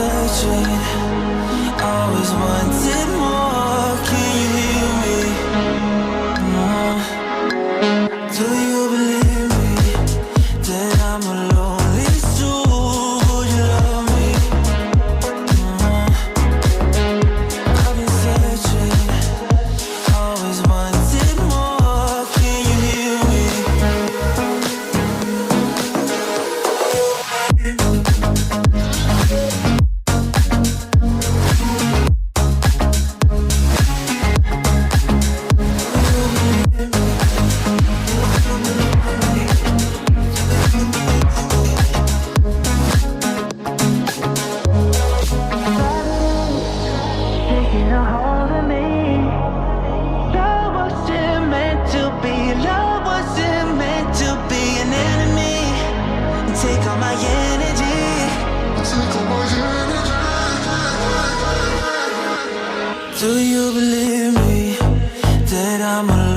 searching, always wanted more. Can you hear me? Do you believe me that I'm a lonely soul? Would you love me? I've been searching, always wanted more. Can you hear me? Taking a hold of me. Love wasn't meant to be. Love wasn't meant to be an enemy. Take all my energy. Take all my energy. Do you believe me that I'm alone?